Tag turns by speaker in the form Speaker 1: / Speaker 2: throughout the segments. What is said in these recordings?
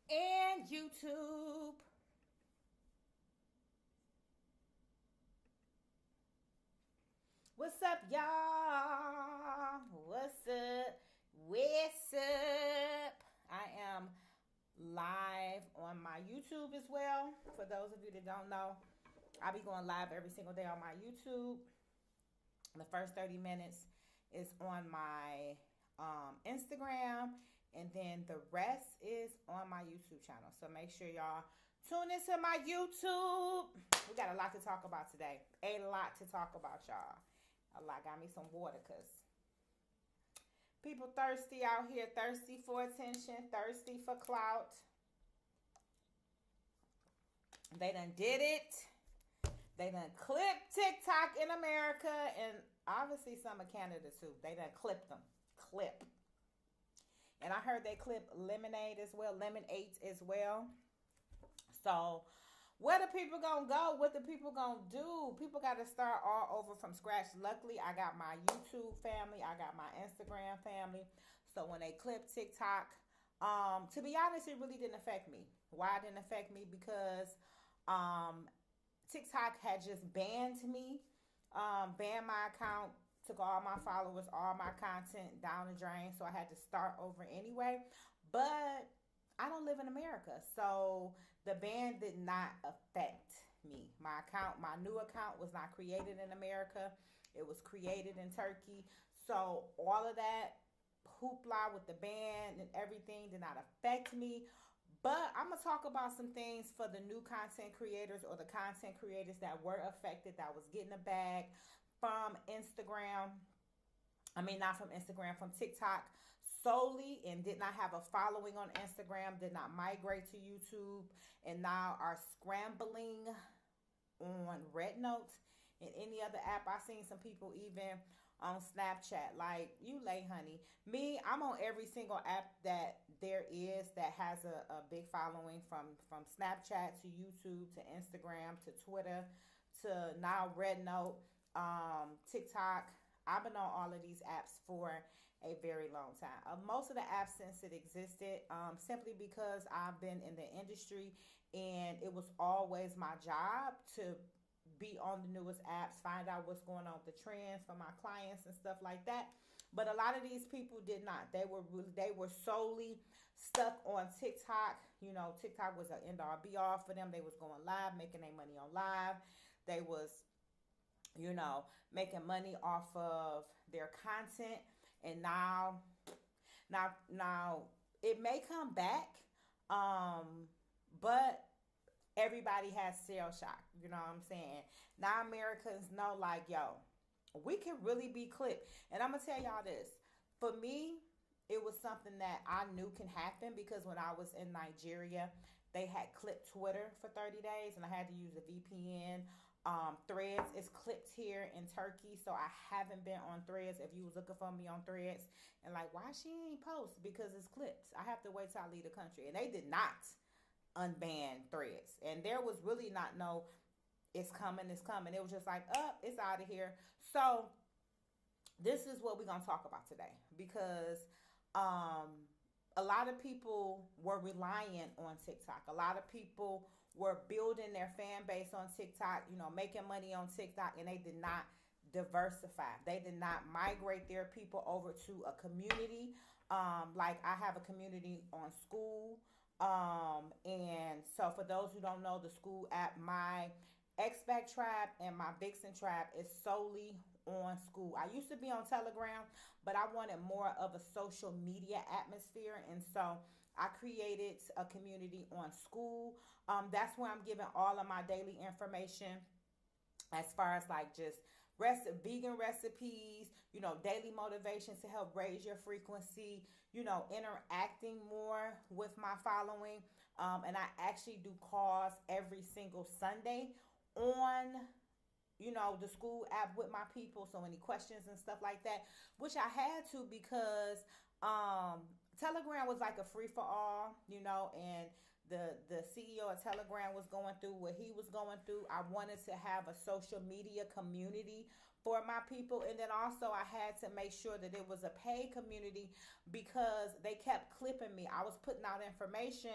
Speaker 1: and YouTube. What's up, y'all? What's up? What's up? I am live on my YouTube as well. For those of you that don't know, I'll be going live every single day on my YouTube. The first 30 minutes is on my Instagram, and then the rest is on my YouTube channel. So make sure y'all tune into my YouTube. We got a lot to talk about today. A lot to talk about, y'all. A lot. Got me some water because people thirsty out here, thirsty for attention, thirsty for clout. They done did it. They done clipped TikTok in America and obviously some of Canada too. They done clipped them. Clip. And I heard they clip Lemonade as well, Lemon 8 as well. So where the people gonna go? What the people gonna do? People gotta start all over from scratch. Luckily, I got my YouTube family. I got my Instagram family. So when they clip TikTok, to be honest, it really didn't affect me. Why it didn't affect me? Because um, TikTok had just banned me, banned my account, took all my followers, all my content down the drain. So I had to start over anyway. But I don't live in America. So the ban did not affect me. My account, my new account was not created in America. It was created in Turkey. So all of that hoopla with the ban and everything did not affect me. But I'm going to talk about some things for the new content creators or the content creators that were affected, that was getting a bag from Instagram. I mean, not from Instagram, from TikTok solely, and did not have a following on Instagram, did not migrate to YouTube, and now are scrambling on Red Note and any other app. I seen some people even on Snapchat. Like, you lay, honey. Me, I'm on every single app that there is that has a big following, from Snapchat to YouTube to Instagram to Twitter to now Red Note, TikTok. I've been on all of these apps for a very long time. Most of the apps since it existed, simply because I've been in the industry and it was always my job to be on the newest apps, find out what's going on with the trends for my clients and stuff like that. But a lot of these people did not. They were solely stuck on TikTok. You know, TikTok was an end all be all for them. They was going live, making their money on live. They was, making money off of their content. And now it may come back, but everybody has shell shock. You know what I'm saying? Now Americans know, like, yo, we can really be clipped. And I'm gonna tell y'all this. For me, it was something that I knew can happen because when I was in Nigeria, they had clipped Twitter for 30 days and I had to use a VPN. Threads is clipped here in Turkey, so I haven't been on Threads. If you was looking for me on Threads and like, why she ain't post? Because it's clipped. I have to wait till I leave the country. And they did not unban Threads. And there was really not no, it's coming, it's coming. It was just like, it's out of here. So this is what we're going to talk about today because a lot of people were relying on TikTok. A lot of people were building their fan base on TikTok, making money on TikTok, and they did not diversify. They did not migrate their people over to a community. Like I have a community on school. And so for those who don't know, the school app, my Xback Tribe and my Vixen Tribe is solely on school. I used to be on Telegram, but I wanted more of a social media atmosphere. And so I created a community on school. That's where I'm giving all of my daily information as far as like just vegan recipes, daily motivations to help raise your frequency, interacting more with my following. And I actually do calls every single Sunday on the school app with my people. So any questions and stuff like that, which I had to because Telegram was like a free for all, and the CEO of Telegram was going through what he was going through. I wanted to have a social media community for my people. And then also I had to make sure that it was a paid community because they kept clipping me. I was putting out information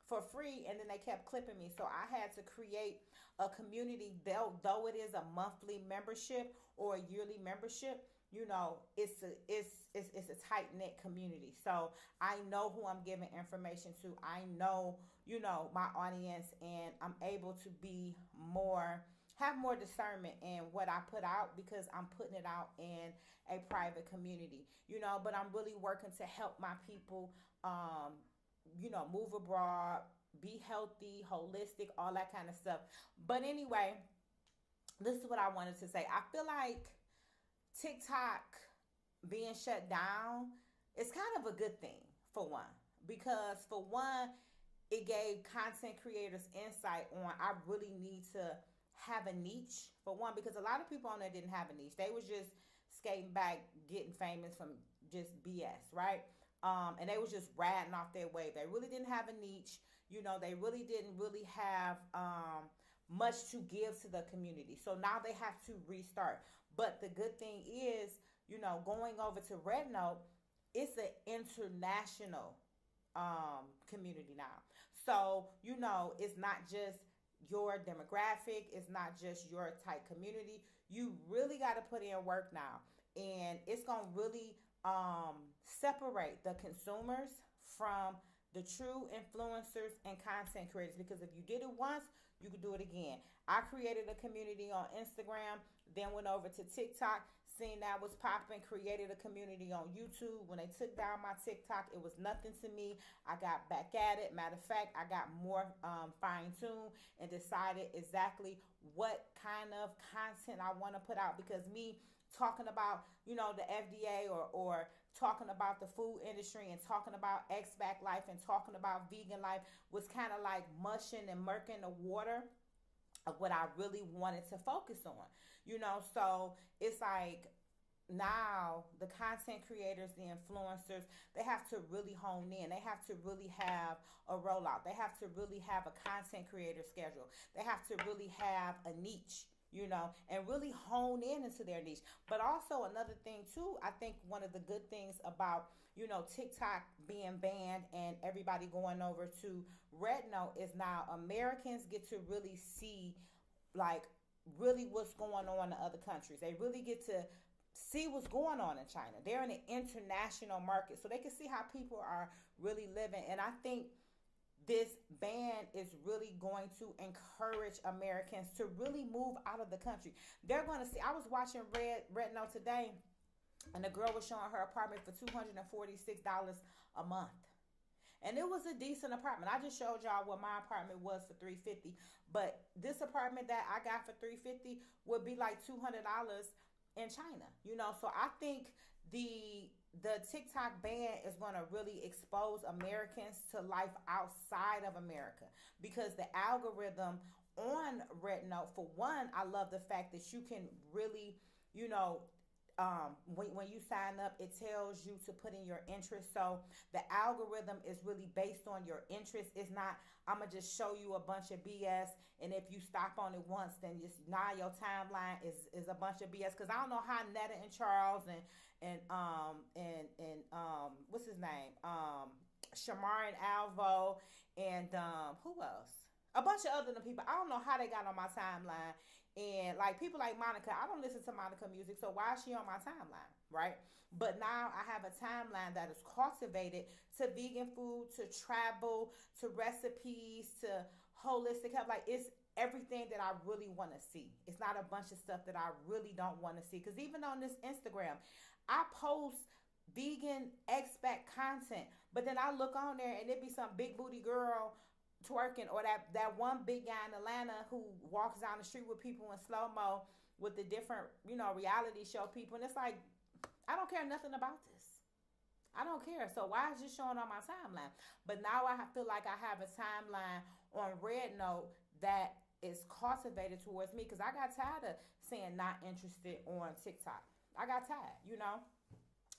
Speaker 1: for free, and then they kept clipping me. So I had to create a community, though it is a monthly membership or a yearly membership. It's a tight knit community. So I know who I'm giving information to. I know, my audience, and I'm able to be more have more discernment in what I put out because I'm putting it out in a private community. But I'm really working to help my people, move abroad, be healthy, holistic, all that kind of stuff. But anyway, this is what I wanted to say. I feel like TikTok being shut down is kind of a good thing, for one, because for one, it gave content creators insight on I really need to have a niche, for one, because a lot of people on there didn't have a niche. They was just skating back, getting famous from just BS, right? And they was just riding off their wave. They really didn't have a niche. They really didn't really have much to give to the community. So now they have to restart. But the good thing is, going over to Red Note, it's an international community now. So, it's not just your demographic, it's not just your type community. You really got to put in work now. And it's going to really separate the consumers from the true influencers and content creators, because if you did it once, you could do it again. I created a community on Instagram, then went over to TikTok, seen that was popping, created a community on YouTube. When they took down my TikTok, it was nothing to me. I got back at it. Matter of fact, I got more fine-tuned and decided exactly what kind of content I want to put out, because me talking about, the FDA or talking about the food industry and talking about X-Back life and talking about vegan life was kind of like mushing and murking the water of what I really wanted to focus on. So it's like now the content creators, the influencers, they have to really hone in. They have to really have a rollout. They have to really have a content creator schedule. They have to really have a niche, and really hone in into their niche. But also another thing too, I think one of the good things about, TikTok being banned and everybody going over to Red Note is now Americans get to really see, like, really what's going on in other countries. They really get to see what's going on in China. They're in an international market, so they can see how people are really living. And I think this ban is really going to encourage Americans to really move out of the country. They're going to see. I was watching Red Note today, and the girl was showing her apartment for $246 a month. And it was a decent apartment. I just showed y'all what my apartment was for $350. But this apartment that I got for $350 would be like $200 in China. So I think the TikTok ban is going to really expose Americans to life outside of America, because the algorithm on Red Note, for one, I love the fact that you can really, when you sign up, it tells you to put in your interest. So the algorithm is really based on your interest. It's not, I'm going to just show you a bunch of BS, and if you stop on it once, then just now your timeline is a bunch of BS. Because I don't know how Netta and Charles and what's his name? Shamar and Alvo and who else? A bunch of other people. I don't know how they got on my timeline. And like people like Monica, I don't listen to Monica music, so why is she on my timeline, right? But now I have a timeline that is cultivated to vegan food, to travel, to recipes, to holistic health. Like, it's everything that I really want to see. It's not a bunch of stuff that I really don't want to see. Because even on this Instagram, I post vegan expat content, but then I look on there and it be some big booty girl twerking, or that one big guy in Atlanta who walks down the street with people in slow-mo with the different, reality show people. And it's like, I don't care nothing about this. I don't care. So why is this showing on my timeline? But now I feel like I have a timeline on Red Note that is cultivated towards me, because I got tired of saying not interested on TikTok. I got tired,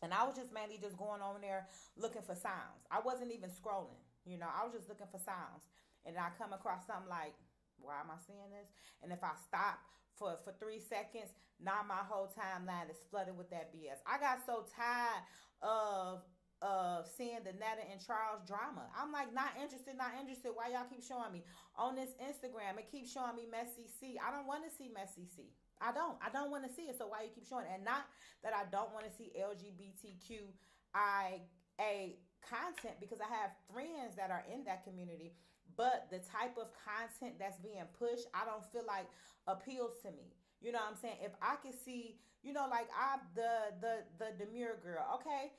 Speaker 1: And I was just mainly just going on there looking for sounds. I wasn't even scrolling. I was just looking for sounds. And I come across something like, why am I seeing this? And if I stop for 3 seconds, now my whole timeline is flooded with that BS. I got so tired of of seeing the Netta and Charles drama. I'm like, not interested, not interested. Why y'all keep showing me on this Instagram? It keeps showing me Messy C. I don't want to see Messy C. I don't. I don't want to see it. So why you keep showing it? And not that I don't want to see LGBTQIA content, because I have friends that are in that community. But the type of content that's being pushed, I don't feel like appeals to me. You know what I'm saying? If I could see, like I the demure girl, okay,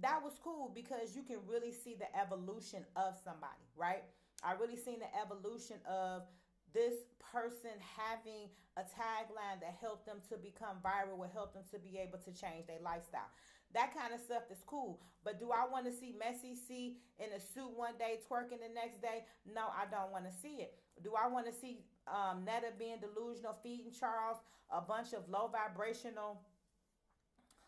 Speaker 1: that was cool because you can really see the evolution of somebody, right? I really seen the evolution of this person having a tagline that helped them to become viral, will help them to be able to change their lifestyle. That kind of stuff is cool. But do I want to see Messy C in a suit one day, twerking the next day? No, I don't want to see it. Do I want to see Netta being delusional, feeding Charles a bunch of low vibrational,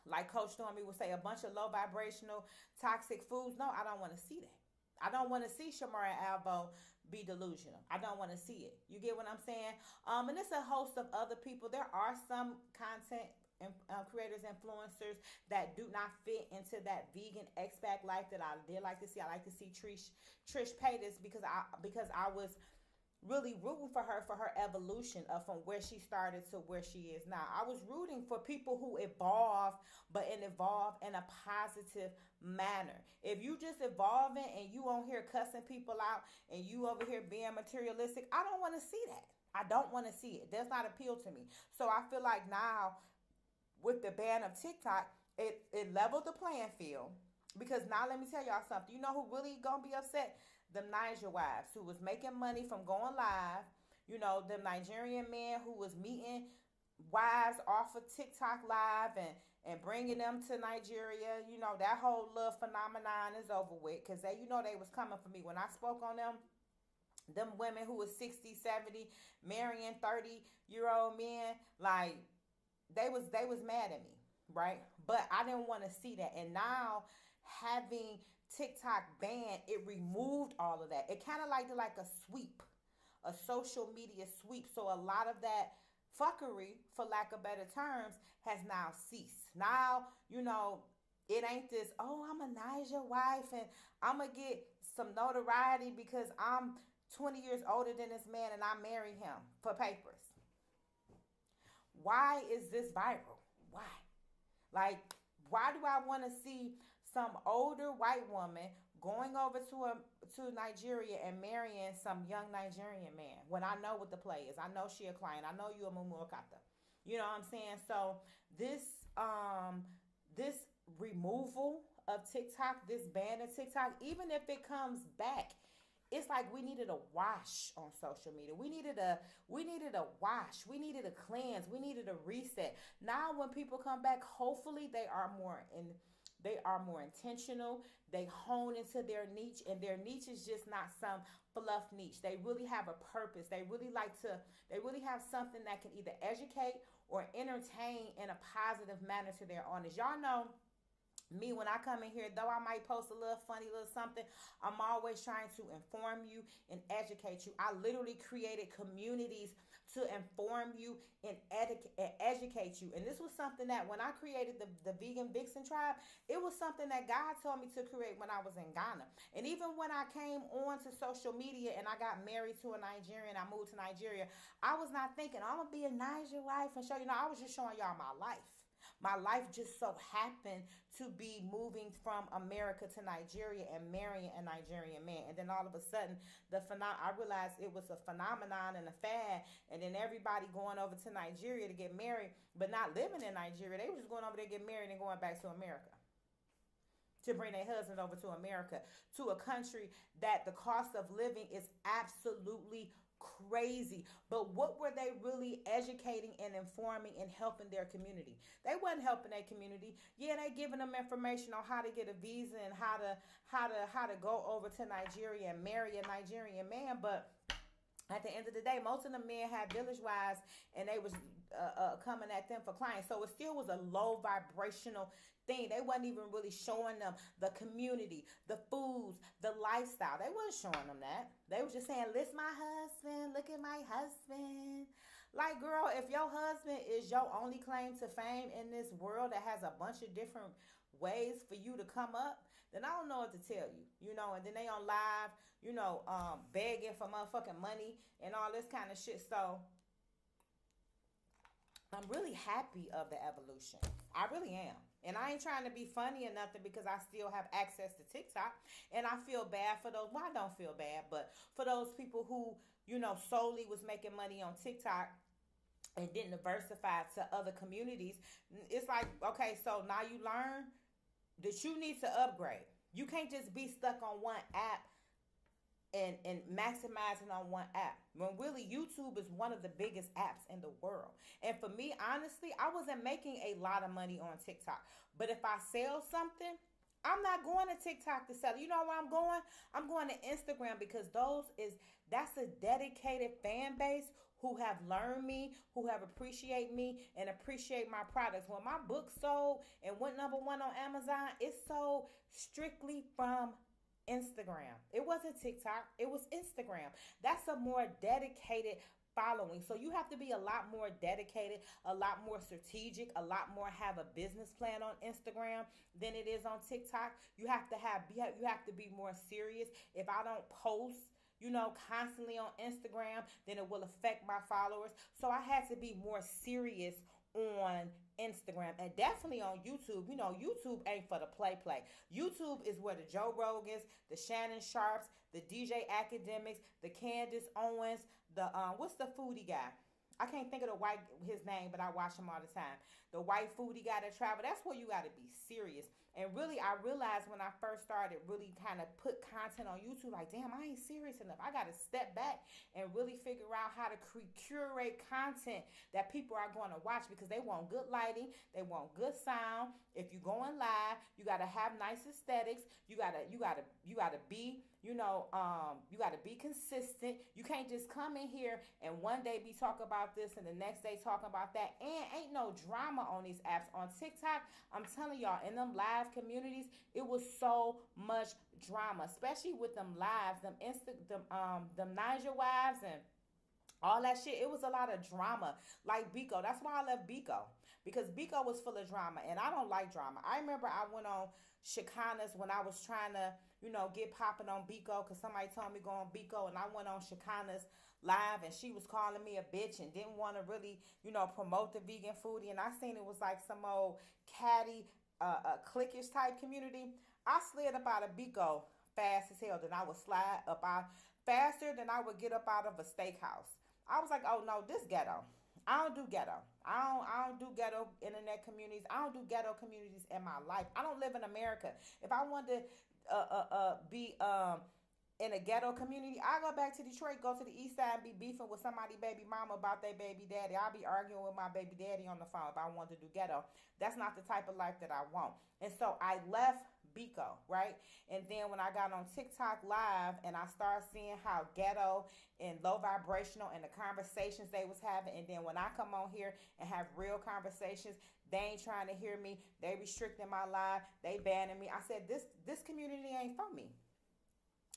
Speaker 1: like Coach Stormy would say, a bunch of low vibrational toxic foods? No, I don't want to see that. I don't want to see Shamara Albo be delusional. I don't want to see it. You get what I'm saying? And it's a host of other people. There are some content creators, influencers that do not fit into that vegan expat life that I did like to see. I like to see Trish Paytas because I was really rooting for her evolution of from where she started to where she is now. I was rooting for people who evolve, but evolve in a positive manner. If you just evolving and you on here cussing people out and you over here being materialistic, I don't want to see that. I don't want to see it. It does not appeal to me. So I feel like now with the ban of TikTok, it leveled the playing field. Because now let me tell y'all something. You know who really gonna be upset? Them Niger wives who was making money from going live. Them Nigerian men who was meeting wives off of TikTok live and bringing them to Nigeria. That whole love phenomenon is over with because they was coming for me. When I spoke on them women who was 60, 70, marrying 30-year-old men, like they was mad at me, right? But I didn't want to see that. And now having TikTok banned, it removed all of that. It kind of like did like a sweep, a social media sweep. So a lot of that fuckery, for lack of better terms, has now ceased. Now, it ain't this, oh, I'm a Niger wife and I'm going to get some notoriety because I'm 20 years older than this man and I married him for papers. Why is this viral? Why? Like, why do I want to see some older white woman going over to Nigeria and marrying some young Nigerian man when I know what the play is? I know she a client. I know you a Mumu Okata. You know what I'm saying? So this removal of TikTok, this ban of TikTok, even if it comes back, it's like we needed a wash on social media. We needed a wash. We needed a cleanse. We needed a reset. Now when people come back, hopefully they are more intentional. They hone into their niche, and their niche is just not some fluff niche. They really have a purpose. They really have something that can either educate or entertain in a positive manner to their audience. Y'all know me, when I come in here, though I might post a little funny little something, I'm always trying to inform you and educate you. I literally created communities to inform you and educate you. And this was something that when I created the Vegan Vixen Tribe, it was something that God told me to create when I was in Ghana. And even when I came on to social media and I got married to a Nigerian, I moved to Nigeria, I was not thinking, I'm going to be a Niger wife and show you. I was just showing y'all my life. My life just so happened to be moving from America to Nigeria and marrying a Nigerian man. And then all of a sudden, I realized it was a phenomenon and a fad. And then everybody going over to Nigeria to get married, but not living in Nigeria. They were just going over there to get married and going back to America, to bring their husband over to America, to a country that the cost of living is absolutely crazy. But what were they really educating and informing and helping their community? They wasn't helping their community. Yeah, they giving them information on how to get a visa and how to go over to Nigeria and marry a Nigerian man. But at the end of the day, most of the men had village wives and they was coming at them for clients. So it still was a low vibrational thing. They wasn't even really showing them the community, the foods, the lifestyle. They wasn't showing them that. They was just saying, list my husband, look at my husband. Like, girl, if your husband is your only claim to fame in this world that has a bunch of different ways for you to come up, then I don't know what to tell you, and then they on live, begging for motherfucking money and all this kind of shit. So I'm really happy of the evolution. I really am. And I ain't trying to be funny or nothing because I still have access to TikTok. And I feel bad for those. Well, I don't feel bad, but for those people who, solely was making money on TikTok and didn't diversify to other communities, it's like, okay, so now you learn that you need to upgrade. You can't just be stuck on one app and maximizing on one app. When really YouTube is one of the biggest apps in the world. And for me, honestly, I wasn't making a lot of money on TikTok. But if I sell something, I'm not going to TikTok to sell it. You know where I'm going? I'm going to Instagram because that's a dedicated fan base who have learned me, who have appreciated me and appreciate my products. When my book sold and went #1 on Amazon, it sold strictly from Instagram. It wasn't TikTok. It was Instagram. That's a more dedicated following. So you have to be a lot more dedicated, a lot more strategic, a lot more have a business plan on Instagram than it is on TikTok. You have to be more serious. If I don't post, constantly on Instagram, then it will affect my followers. So I had to be more serious on Instagram and definitely on YouTube. YouTube ain't for the play. YouTube is where the Joe Rogans, the Shannon Sharps, the DJ Academics, the Candace Owens, the what's the foodie guy? I can't think of his name, but I watch him all the time. The white foodie guy that travel. That's where you got to be serious. And really, I realized when I first started really kind of put content on YouTube, like, damn, I ain't serious enough. I got to step back and really figure out how to curate content that people are going to watch because they want good lighting. They want good sound. If you're going live, you got to have nice aesthetics. You got to be, you got to be consistent. You can't just come in here and one day be talking about this and the next day talking about that. And ain't no drama on these apps. On TikTok, I'm telling y'all, in them live communities, it was so much drama, especially with them lives, them Niger wives and all that shit. It was a lot of drama. Like Biko. That's why I left Biko. Because Biko was full of drama. And I don't like drama. I remember I went on Shekinah's when I was trying to, get popping on Biko. Because somebody told me go on Biko. And I went on Shekinah's live. And she was calling me a bitch. And didn't want to really, promote the vegan foodie. And I seen it was like some old catty, cliquish type community. I slid up out of Biko fast as hell. Then I would slide up out faster than I would get up out of a steakhouse. I was like, oh no, this ghetto. I don't do ghetto. I don't do ghetto internet communities. I don't do ghetto communities in my life. I don't live in America. If I wanted to be in a ghetto community, I go back to Detroit, go to the east side and be beefing with somebody baby mama about their baby daddy. I'll be arguing with my baby daddy on the phone if I wanted to do ghetto. That's not the type of life that I want. And so I left Biko, right? And then when I got on TikTok live and I started seeing how ghetto and low vibrational and the conversations they was having, and then when I come on here and have real conversations, they ain't trying to hear me. They restricting my live. They banning me. I said, this community ain't for me.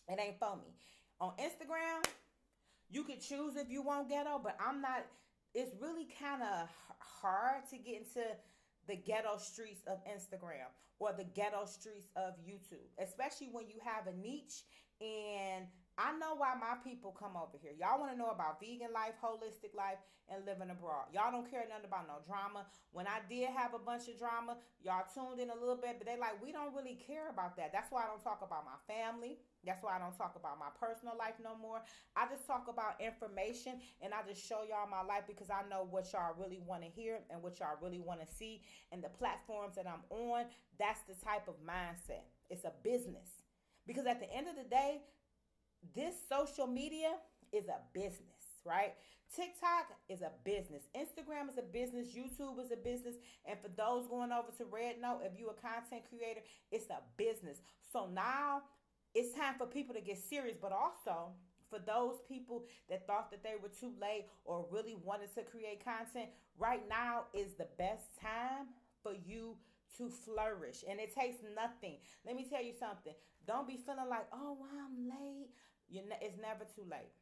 Speaker 1: It ain't for me. On Instagram, you could choose if you want ghetto, but I'm not. It's really kind of hard to get into the ghetto streets of Instagram or the ghetto streets of YouTube, especially when you have a niche. And I know why my people come over here. Y'all want to know about vegan life, holistic life, and living abroad. Y'all don't care nothing about no drama. When I did have a bunch of drama, y'all tuned in a little bit, but they like, we don't really care about that. That's why I don't talk about my family. That's why I don't talk about my personal life no more. I just talk about information and I just show y'all my life because I know what y'all really want to hear and what y'all really want to see. And the platforms that I'm on, that's the type of mindset. It's a business. Because at the end of the day, this social media is a business, right? TikTok is a business. Instagram is a business. YouTube is a business. And for those going over to Red Note, if you're a content creator, it's a business. So now it's time for people to get serious, but also for those people that thought that they were too late or really wanted to create content, right now is the best time for you to flourish. And it takes nothing. Let me tell you something. Don't be feeling like, oh, well, I'm late. It's never too late.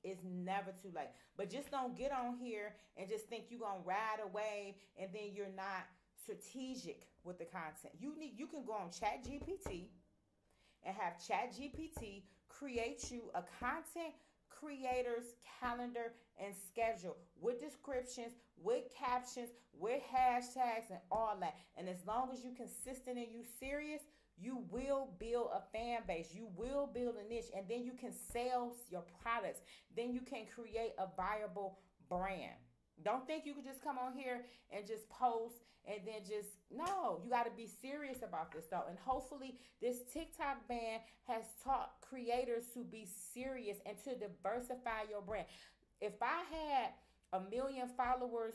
Speaker 1: It's never too late. But just don't get on here and just think you're going to ride a wave and then you're not strategic with the content. You can go on ChatGPT and have ChatGPT create you a content creator's calendar and schedule with descriptions, with captions, with hashtags, and all that. And as long as you consistent and you serious, you will build a fan base. You will build a niche, and then you can sell your products. Then you can create a viable brand. Don't think you could just come on here and just post and then just, no, you got to be serious about this though. And hopefully this TikTok ban has taught creators to be serious and to diversify your brand. If I had 1 million followers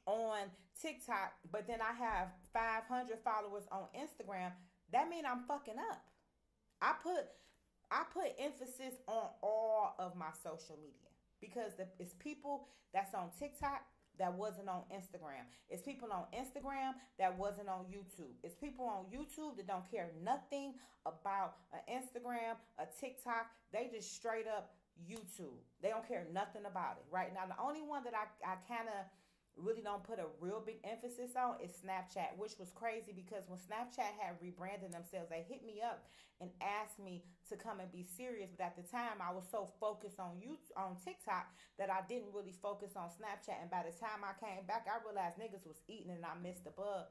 Speaker 1: on TikTok, but then I have 500 followers on Instagram, that means I'm fucking up. I put emphasis on all of my social media because it's people that's on TikTok that wasn't on Instagram. It's people on Instagram that wasn't on YouTube. It's people on YouTube that don't care nothing about an Instagram, a TikTok. They just straight up YouTube. They don't care nothing about it. Right now, the only one that I kind of really don't put a real big emphasis on is Snapchat, which was crazy because when Snapchat had rebranded themselves, they hit me up and asked me to come and be serious. But at the time, I was so focused on TikTok that I didn't really focus on Snapchat. And by the time I came back, I realized niggas was eating and I missed the buzz.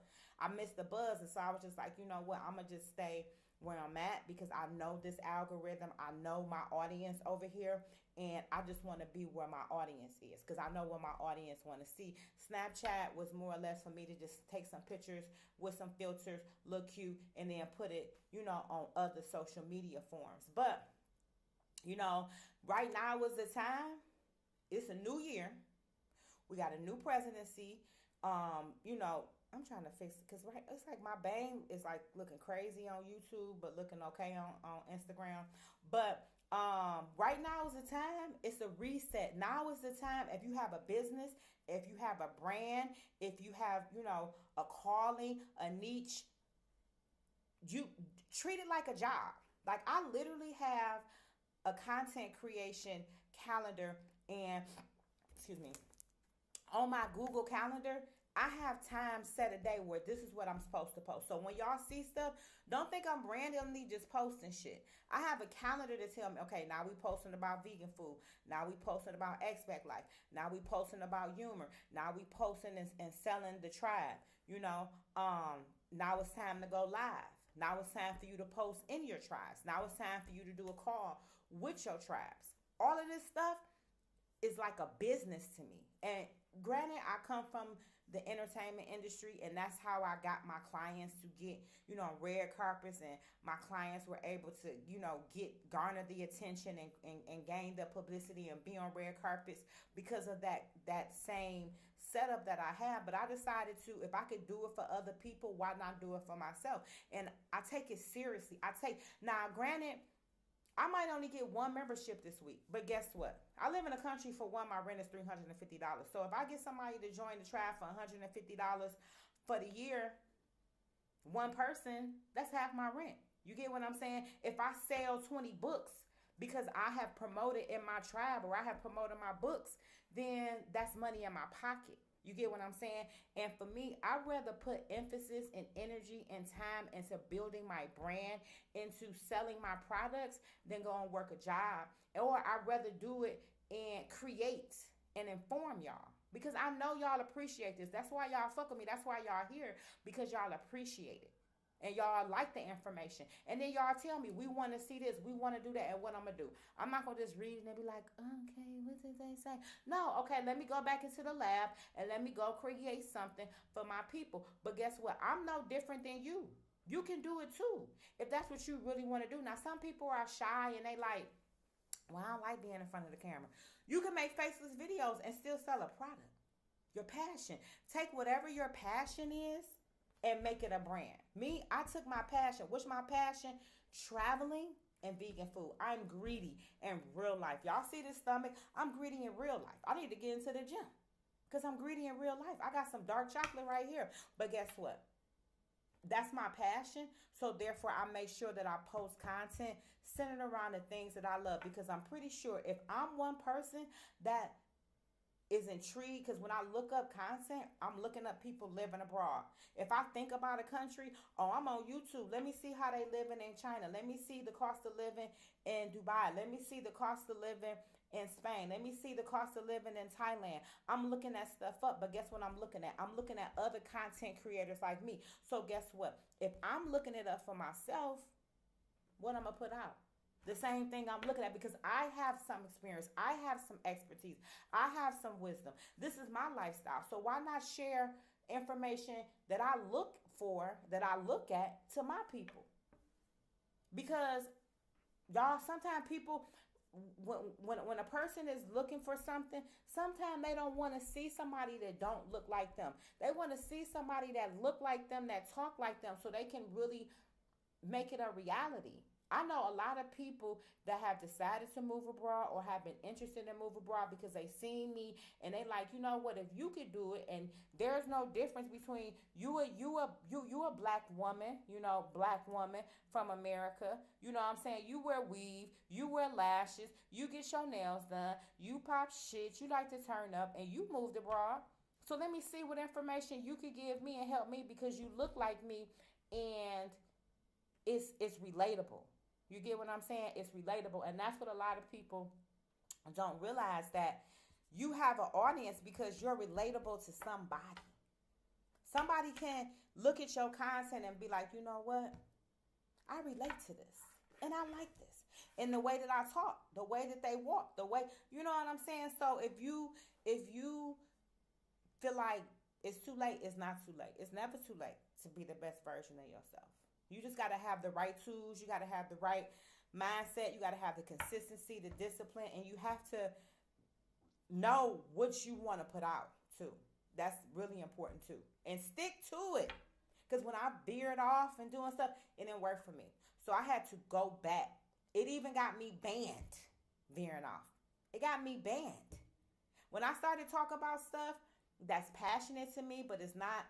Speaker 1: And so I was just like, you know what? I'm going to just stay where I'm at because I know this algorithm. I know my audience over here. And I just want to be where my audience is because I know what my audience want to see. Snapchat was more or less for me to just take some pictures with some filters, look cute, and then put it, on other social media forms. But, right now is the time. It's a new year. We got a new presidency. I'm trying to fix it because it's like my bang is like looking crazy on YouTube, but looking okay on Instagram. But right now is the time. It's a reset. Now is the time. If you have a business, if you have a brand, if you have, a calling, a niche, you treat it like a job. Like I literally have a content creation calendar and, on my Google Calendar, I have time set a day where this is what I'm supposed to post. So when y'all see stuff, don't think I'm randomly just posting shit. I have a calendar to tell me, okay, now we posting about vegan food. Now we posting about X-Back Life. Now we posting about humor. Now we posting and selling the tribe. Now it's time to go live. Now it's time for you to post in your tribes. Now it's time for you to do a call with your tribes. All of this stuff is like a business to me. And granted, I come from the entertainment industry, and that's how I got my clients to get, red carpets, and my clients were able to, garner the attention and gain the publicity and be on red carpets because of that same setup that I have. But I decided to, if I could do it for other people, why not do it for myself? And I take it seriously. Now granted, I might only get one membership this week, but guess what? I live in a country for one, my rent is $350. So if I get somebody to join the tribe for $150 for the year, one person, that's half my rent. You get what I'm saying? If I sell 20 books because I have promoted in my tribe or I have promoted my books, then that's money in my pocket. You get what I'm saying? And for me, I'd rather put emphasis and energy and time into building my brand, into selling my products than go and work a job. Or I'd rather do it and create and inform y'all. Because I know y'all appreciate this. That's why y'all fuck with me. That's why y'all here. Because y'all appreciate it. And y'all like the information. And then y'all tell me, we want to see this, we want to do that, and what I'm going to do. I'm not going to just read and be like, okay, what did they say? No, okay, let me go back into the lab and let me go create something for my people. But guess what? I'm no different than you. You can do it too, if that's what you really want to do. Now, some people are shy and they like, well, I don't like being in front of the camera. You can make faceless videos and still sell a product. Your passion. Take whatever your passion is and make it a brand. Me, I took my passion. What's my passion? Traveling and vegan food. I'm greedy in real life. Y'all see this stomach? I'm greedy in real life. I need to get into the gym because I'm greedy in real life. I got some dark chocolate right here. But guess what? That's my passion. So therefore, I make sure that I post content centered around the things that I love, because I'm pretty sure if I'm one person that is intrigued because when I look up content, I'm looking up people living abroad. If I think about a country, oh, I'm on YouTube. Let me see how they living in China. Let me see the cost of living in Dubai. Let me see the cost of living in Spain. Let me see the cost of living in Thailand. I'm looking that stuff up, but guess what I'm looking at? I'm looking at other content creators like me. So guess what? If I'm looking it up for myself, what I'm gonna put out? The same thing I'm looking at because I have some experience, I have some expertise, I have some wisdom. This is my lifestyle. So why not share information that I look for, that I look at to my people? Because y'all, sometimes people when a person is looking for something, sometimes they don't want to see somebody that don't look like them. They want to see somebody that look like them, that talk like them, so they can really make it a reality. I know a lot of people that have decided to move abroad or have been interested in move abroad because they seen me and they like, you know what, if you could do it, and there's no difference between you a black woman, black woman from America, you know what I'm saying? You wear weave, you wear lashes, you get your nails done, you pop shit, you like to turn up, and you moved abroad. So let me see what information you could give me and help me because you look like me, and it's relatable. You get what I'm saying? It's relatable. And that's what a lot of people don't realize, that you have an audience because you're relatable to somebody. Somebody can look at your content and be like, you know what? I relate to this. And I like this. In the way that I talk, the way that they walk, the way, you know what I'm saying? So if you feel like it's too late, it's not too late. It's never too late to be the best version of yourself. You just got to have the right tools. You got to have the right mindset. You got to have the consistency, the discipline, and you have to know what you want to put out too. That's really important too. And stick to it. Because when I veered off and doing stuff, it didn't work for me. So I had to go back. It even got me banned veering off. It got me banned. When I started talking about stuff that's passionate to me, but it's not,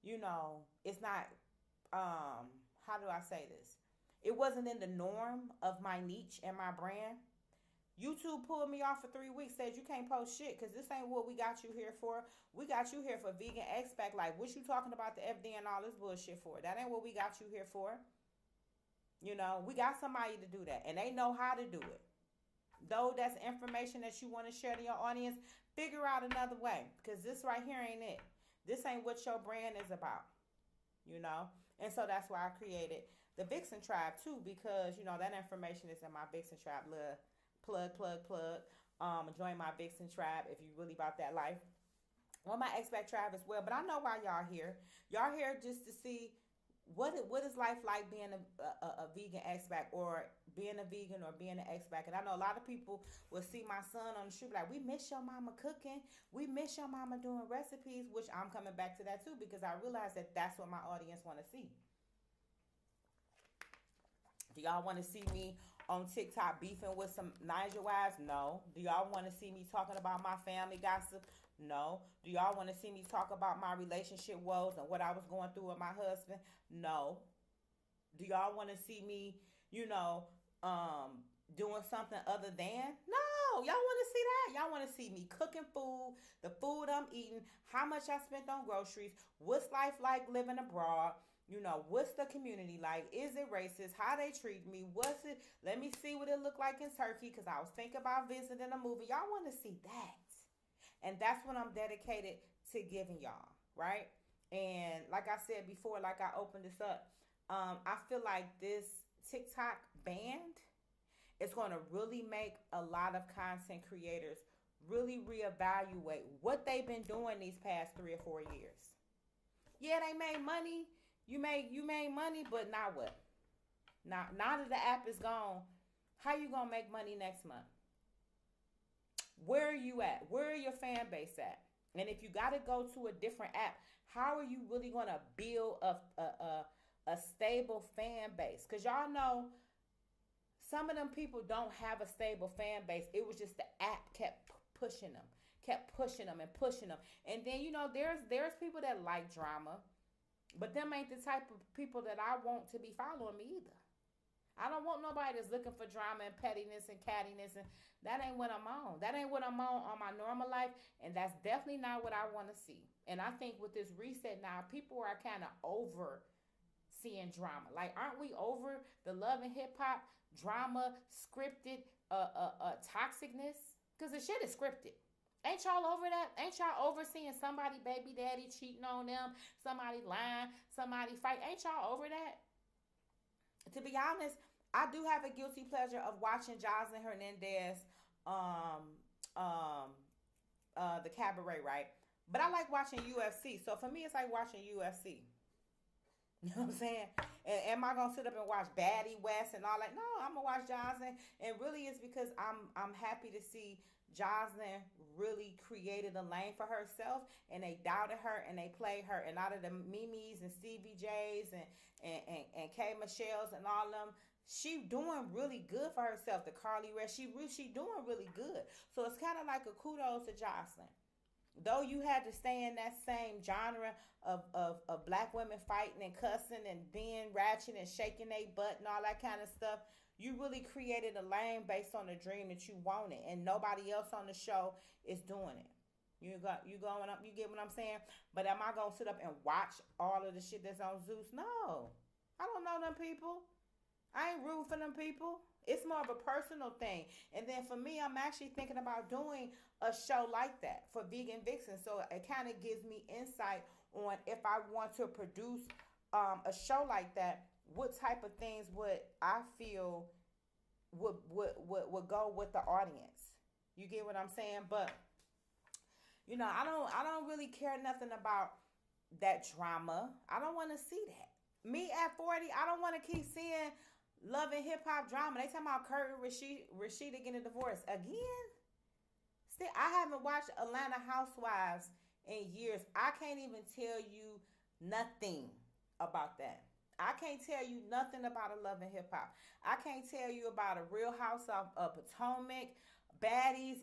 Speaker 1: it's not, how do I say this? It wasn't in the norm of my niche and my brand. YouTube pulled me off for 3 weeks, said you can't post shit because this ain't what we got you here for. We got you here for vegan expat. Like, what you talking about the FD and all this bullshit for? That ain't what we got you here for. We got somebody to do that, and they know how to do it. Though that's information that you want to share to your audience, figure out another way because this right here ain't it. This ain't what your brand is about, And so that's why I created the Vixen Tribe too, because that information is in my Vixen Tribe. Look, plug. Join my Vixen Tribe if you really about that life. Or my Expat Tribe as well. But I know why y'all here. Y'all here just to see what is life like being a vegan expat, or being a vegan, or being an expat. And I know a lot of people will see my son on the street like, we miss your mama cooking. We miss your mama doing recipes, which I'm coming back to that too because I realize that that's what my audience want to see. Do y'all want to see me on TikTok beefing with some Niger wives? No. Do y'all want to see me talking about my family gossip? No. Do y'all want to see me talk about my relationship woes and what I was going through with my husband? No. Do y'all want to see me, doing something other than? No. Y'all want to see that? Y'all want to see me cooking food, the food I'm eating, how much I spent on groceries, what's life like living abroad? What's the community like? Is it racist? How they treat me? What's it? Let me see what it looked like in Turkey because I was thinking about visiting a movie. Y'all want to see that. And that's what I'm dedicated to giving y'all, right? And like I said before, like I opened this up, I feel like this TikTok band is going to really make a lot of content creators really reevaluate what they've been doing these past 3 or 4 years. Yeah, they made money. You made money, but now what? Now that the app is gone, how you gonna make money next month? Where are you at? Where are your fan base at? And if you gotta go to a different app, how are you really gonna build a stable fan base? Because y'all know some of them people don't have a stable fan base. It was just the app kept pushing them and pushing them. And then there's people that like drama. But them ain't the type of people that I want to be following me either. I don't want nobody that's looking for drama and pettiness and cattiness, and that ain't what I'm on. That ain't what I'm on my normal life, and that's definitely not what I want to see. And I think with this reset now, people are kind of over seeing drama. Like, aren't we over the love and hip hop drama, scripted, toxicness? Because the shit is scripted. Ain't y'all over that? Ain't y'all over seeing somebody baby daddy cheating on them, somebody lying, somebody fight? Ain't y'all over that? To be honest, I do have a guilty pleasure of watching Jocelyn Hernandez, um, um, the cabaret, right? But I like watching UFC. So for me, it's like watching UFC. You know what I'm saying? And am I gonna sit up and watch Baddie West and all that? No, I'm gonna watch Jocelyn, and really it's because I'm happy to see Jocelyn really created a lane for herself, and they doubted her and they played her, and out of the Mimi's and Stevie J's and K Michelle's and all of them. She doing really good for herself. The Carly Red, she doing really good. So it's kind of like a kudos to Jocelyn. Though you had to stay in that same genre of black women fighting and cussing and being ratchet and shaking their butt and all that kind of stuff, you really created a lane based on the dream that you wanted, and nobody else on the show is doing it. You going up? You get what I'm saying? But am I gonna sit up and watch all of the shit that's on Zeus? No, I don't know them people. I ain't rooting for them people. It's more of a personal thing. And then for me, I'm actually thinking about doing a show like that for Vegan Vixen. So it kind of gives me insight on if I want to produce a show like that, what type of things would I feel would go with the audience. You get what I'm saying? But I don't really care nothing about that drama. I don't want to see that. Me at 40, I don't want to keep seeing love and hip hop drama. They talking about Kurt and Rashida getting a divorce again. Still, I haven't watched Atlanta Housewives in years. I can't even tell you nothing about that. I can't tell you nothing about a love and hip hop. I can't tell you about a Real House of Potomac, Baddies,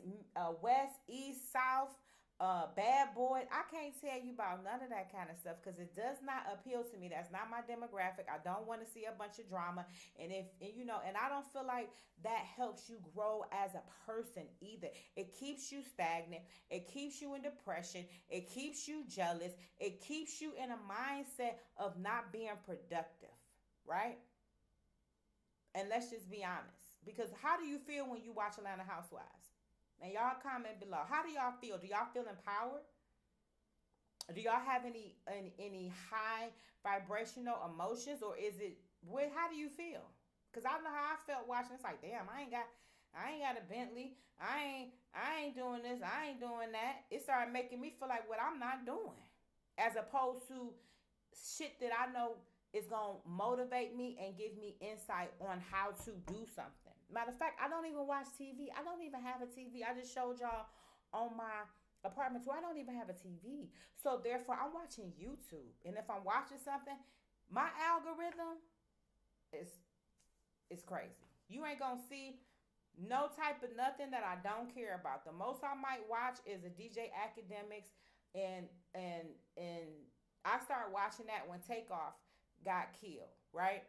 Speaker 1: West, East, South, Bad Boy. I can't tell you about none of that kind of stuff because it does not appeal to me. That's not my demographic. I don't want to see a bunch of drama, and I don't feel like that helps you grow as a person either. It keeps you stagnant. It keeps you in depression. It keeps you jealous. It keeps you in a mindset of not being productive, right? And let's just be honest, because how do you feel when you watch Atlanta Housewives? And y'all comment below. How do y'all feel? Do y'all feel empowered? Do y'all have any high vibrational emotions, or is it what? How do you feel? Because I know how I felt watching. It's like, damn, I ain't got a Bentley. I ain't doing this. I ain't doing that. It started making me feel like what I'm not doing, as opposed to shit that I know is gonna motivate me and give me insight on how to do something. Matter of fact, I don't even watch TV. I don't even have a TV. I just showed y'all on my apartment tour. I don't even have a TV. So therefore, I'm watching YouTube. And if I'm watching something, my algorithm is crazy. You ain't gonna see no type of nothing that I don't care about. The most I might watch is a DJ Academics, and I started watching that when Takeoff got killed, right?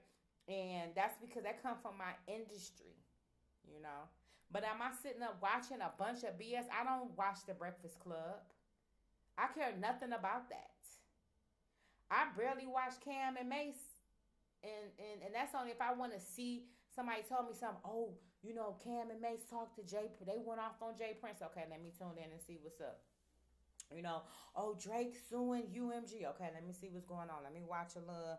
Speaker 1: And that's because that come from my industry, you know. But am I sitting up watching a bunch of BS? I don't watch The Breakfast Club. I care nothing about that. I barely watch Cam and Mace, and that's only if I want to see somebody tell me something. Oh, you know, Cam and Mace talked to Jay. They went off on Jay Prince. Okay, let me tune in and see what's up. You know, oh, Drake suing UMG. Okay, let me see what's going on. Let me watch a little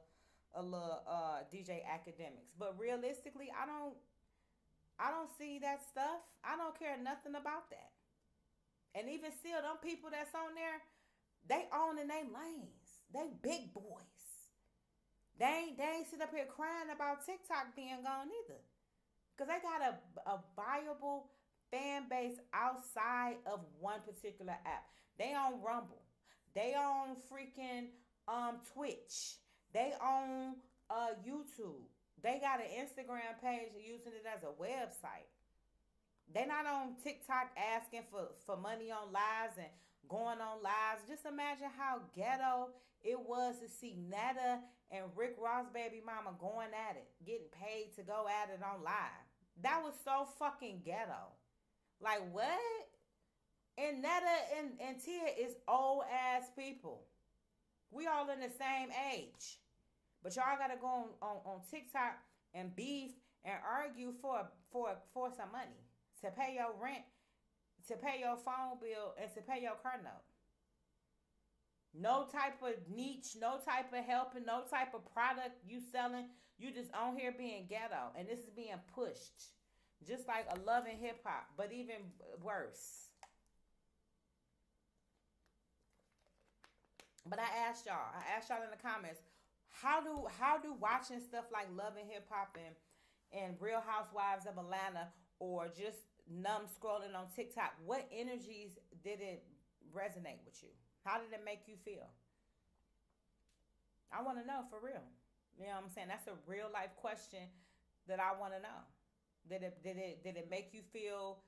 Speaker 1: DJ Academics. But realistically, I don't see that stuff. I don't care nothing about that. And even still, them people that's on there, they own in their lanes. They big boys. They ain't sit up here crying about TikTok being gone either. Because they got a viable fan base outside of one particular app. They own Rumble. They own freaking Twitch. They own YouTube. They got an Instagram page using it as a website. They not on TikTok asking for money on lives and going on lives. Just imagine how ghetto it was to see Netta and Rick Ross baby mama going at it, getting paid to go at it on live. That was so fucking ghetto. Like what? And Netta and Tia is old ass people. We all in the same age. But y'all gotta go on TikTok and beef and argue for some money to pay your rent, to pay your phone bill, and to pay your car note. No type of niche, no type of helping, no type of product you selling. You just on here being ghetto, and this is being pushed, just like a love and hip hop, but even worse. But I asked y'all in the comments, how do watching stuff like Love and Hip Hop and Real Housewives of Atlanta or just numb scrolling on TikTok, what energies did it resonate with you? How did it make you feel? I want to know for real. You know what I'm saying? That's a real life question that I want to know. Did it make you feel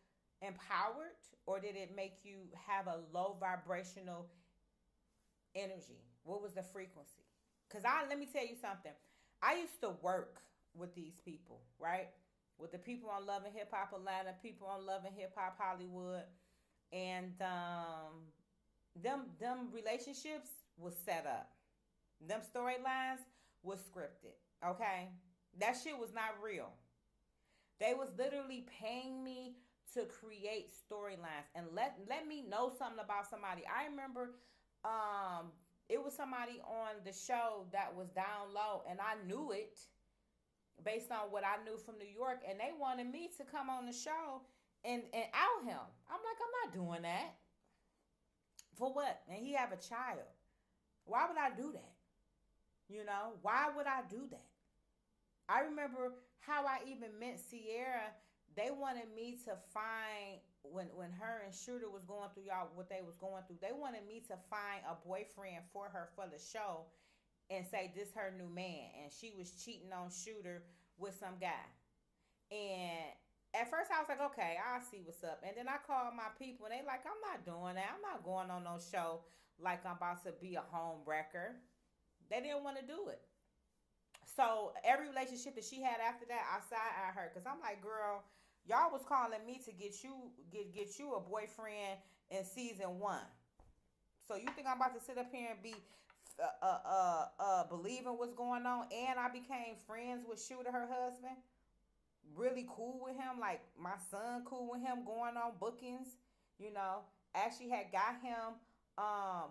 Speaker 1: empowered, or did it make you have a low vibrational energy? What was the frequency? Cause let me tell you something. I used to work with these people, right? With the people on Love and Hip Hop Atlanta, people on Love and Hip Hop Hollywood, and them relationships was set up. Them storylines was scripted. Okay, that shit was not real. They was literally paying me to create storylines and let me know something about somebody. I remember it was somebody on the show that was down low, and I knew it based on what I knew from New York, and they wanted me to come on the show and out him. I'm like, I'm not doing that. For what? And he have a child. Why would I do that? You know, why would I do that? I remember how I even met Sierra. They wanted me to find when her and Shooter was going through y'all what they was going through. They wanted me to find a boyfriend for her for the show and say this her new man, and she was cheating on Shooter with some guy. And at first I was like, okay, I'll see what's up. And then I called my people, and they like, I'm not doing that. I'm not going on no show like I'm about to be a home wrecker. They didn't want to do it. So every relationship that she had after that, I side-eyed her because I'm like, girl, y'all was calling me to get you a boyfriend in season 1. So you think I'm about to sit up here and be believing what's going on? And I became friends with Shooter, her husband. Really cool with him. Like my son cool with him, going on bookings. You know, actually had got him,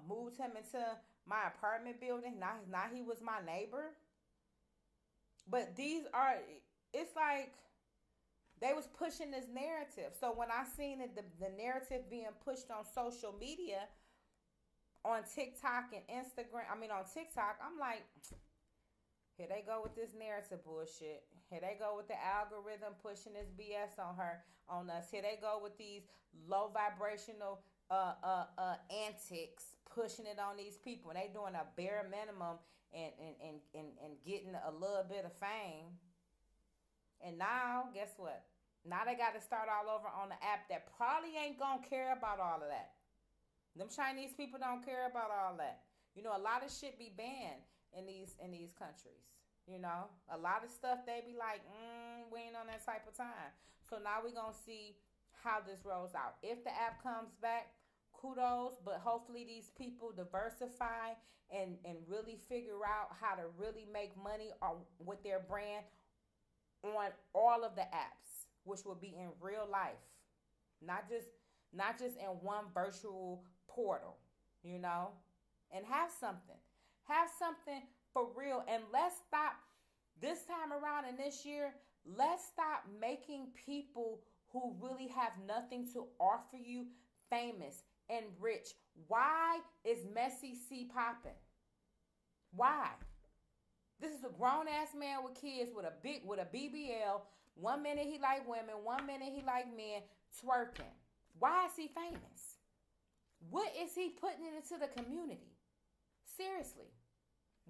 Speaker 1: moved him into my apartment building. Now he was my neighbor. But it's like they was pushing this narrative. So when I seen it, the narrative being pushed on social media, on TikTok and Instagram, on TikTok, I'm like, here they go with this narrative bullshit. Here they go with the algorithm pushing this BS on us. Here they go with these low vibrational antics, pushing it on these people. And they doing a bare minimum and getting a little bit of fame. And now, guess what? Now they got to start all over on the app that probably ain't gonna care about all of that. Them Chinese people don't care about all that. You know, a lot of shit be banned in these countries. You know, a lot of stuff they be like, we ain't on that type of time. So now we gonna see how this rolls out. If the app comes back, kudos, but hopefully these people diversify and really figure out how to really make money with their brand on all of the apps, which will be in real life, not just in one virtual portal, you know. And have something for real. And let's stop this time around in this year. Let's stop making people who really have nothing to offer you famous and rich. Why is Messy C popping? Why? This is a grown ass man with kids with a BBL. 1 minute he like women, 1 minute he like men, twerking. Why is he famous? What is he putting into the community? Seriously.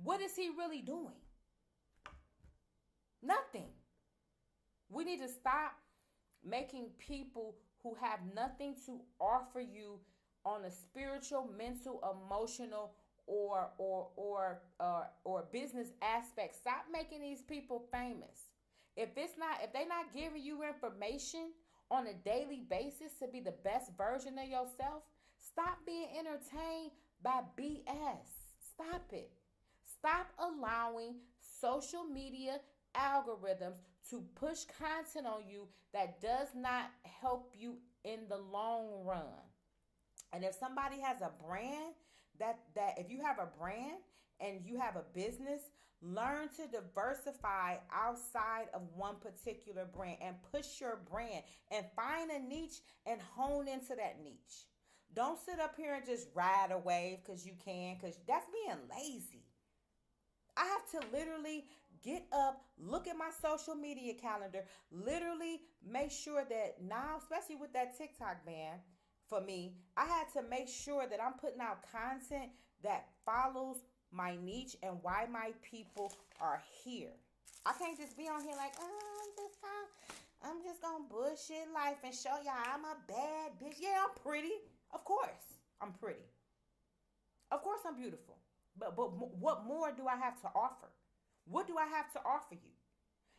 Speaker 1: What is he really doing? Nothing. We need to stop making people who have nothing to offer you on a spiritual, mental, emotional, or business aspect. Stop making these people famous. If they're not giving you information on a daily basis to be the best version of yourself, stop being entertained by BS. Stop it. Stop allowing social media algorithms to push content on you that does not help you in the long run. And if somebody has a brand, that if you have a brand and you have a business, learn to diversify outside of one particular brand and push your brand and find a niche and hone into that niche. Don't sit up here and just ride a wave because you can, because that's being lazy. I have to literally get up, look at my social media calendar, literally make sure that now, especially with that TikTok ban for me, I had to make sure that I'm putting out content that follows my niche and why my people are here. I can't just be on here like, oh, I'm just gonna bullshit life and show y'all I'm a bad bitch. Yeah, I'm pretty. Of course, I'm pretty. Of course, I'm beautiful. But what more do I have to offer? What do I have to offer you?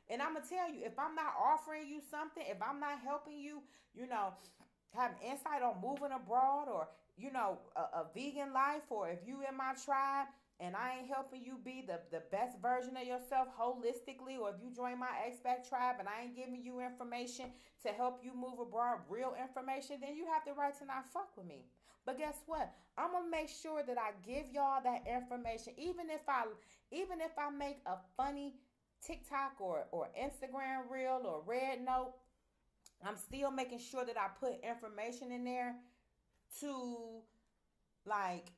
Speaker 1: And I'm gonna tell you, if I'm not offering you something, if I'm not helping you, have insight on moving abroad, or a vegan life, or if you in my tribe and I ain't helping you be the best version of yourself holistically, or if you join my expat tribe and I ain't giving you information to help you move abroad, real information, then you have the right to not fuck with me. But guess what? I'm gonna make sure that I give y'all that information, even if I make a funny TikTok or Instagram reel or red note. I'm still making sure that I put information in there to, like,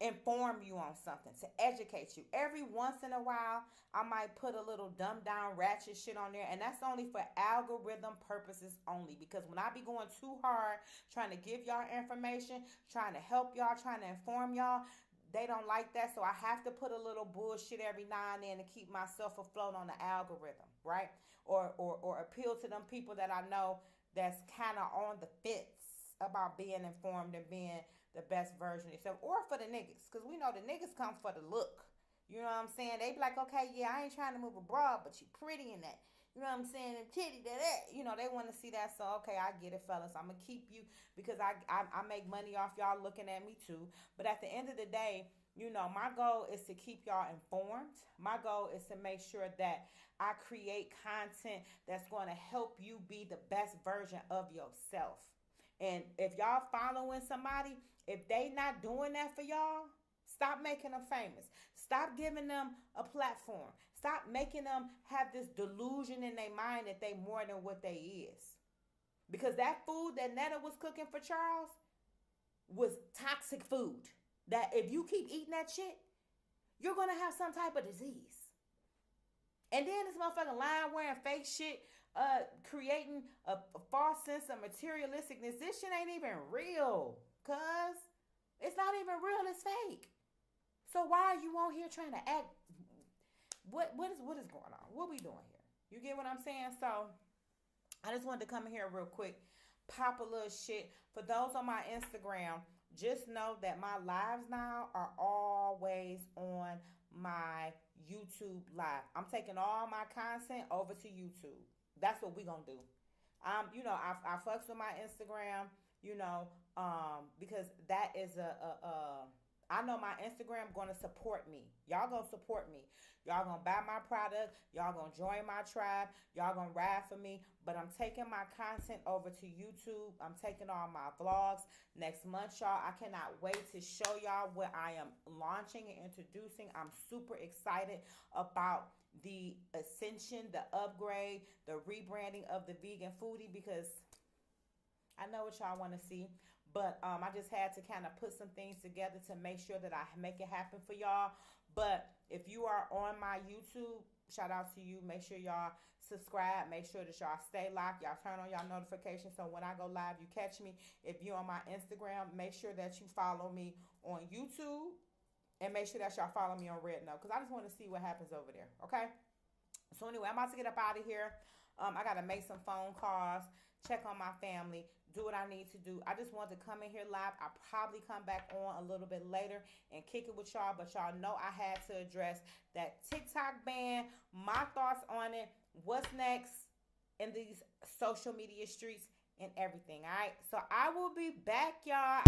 Speaker 1: inform you on something, to educate you. Every once in a while, I might put a little dumbed down ratchet shit on there, and that's only for algorithm purposes only. Because when I be going too hard trying to give y'all information, trying to help y'all, trying to inform y'all, they don't like that. So I have to put a little bullshit every now and then to keep myself afloat on the algorithm, right? Or appeal to them people that I know that's kind of on the fence about being informed and being the best version of yourself. Or for the niggas, because we know the niggas come for the look. You know what I'm saying? They be like, okay, yeah, I ain't trying to move abroad, but you pretty in that. You know what I'm saying? And titty that. They want to see that. So, okay, I get it, fellas. I'm going to keep you because I make money off y'all looking at me too. But at the end of the day, my goal is to keep y'all informed. My goal is to make sure that I create content that's going to help you be the best version of yourself. And if y'all following somebody, if they not doing that for y'all, stop making them famous. Stop giving them a platform. Stop making them have this delusion in their mind that they more than what they is. Because that food that Netta was cooking for Charles was toxic food. That if you keep eating that shit, you're going to have some type of disease. And then this motherfucking line wearing fake shit, creating a false sense of materialisticness. This shit ain't even real, cuz. It's not even real, it's fake. So why are you on here trying to act? What is going on? What we doing here? You get what I'm saying? So I just wanted to come in here real quick, pop a little shit. For those on my Instagram, just know that my lives now are always on my YouTube live. I'm taking all my content over to YouTube. That's what we gonna do. I fucks with my Instagram, because that is I know my Instagram gonna support me. Y'all gonna support me. Y'all gonna buy my product. Y'all gonna join my tribe. Y'all gonna ride for me. But I'm taking my content over to YouTube. I'm taking all my vlogs next month, y'all. I cannot wait to show y'all what I am launching and introducing. I'm super excited about the ascension, the upgrade, the rebranding of the Vegan Foodie, because I know what y'all want to see. But I just had to kind of put some things together to make sure that I make it happen for y'all. But if you are on my YouTube, shout out to you. Make sure y'all subscribe. Make sure that y'all stay locked. Y'all turn on y'all notifications so when I go live, you catch me. If you're on my Instagram, make sure that you follow me on YouTube. And make sure that y'all follow me on Red Note, because I just want to see what happens over there. Okay? So anyway, I'm about to get up out of here. I got to make some phone calls, check on my family, do what I need to do. I just wanted to come in here live. I'll probably come back on a little bit later and kick it with y'all, but y'all know I had to address that TikTok ban, my thoughts on it, what's next in these social media streets and everything. All right, so I will be back, y'all.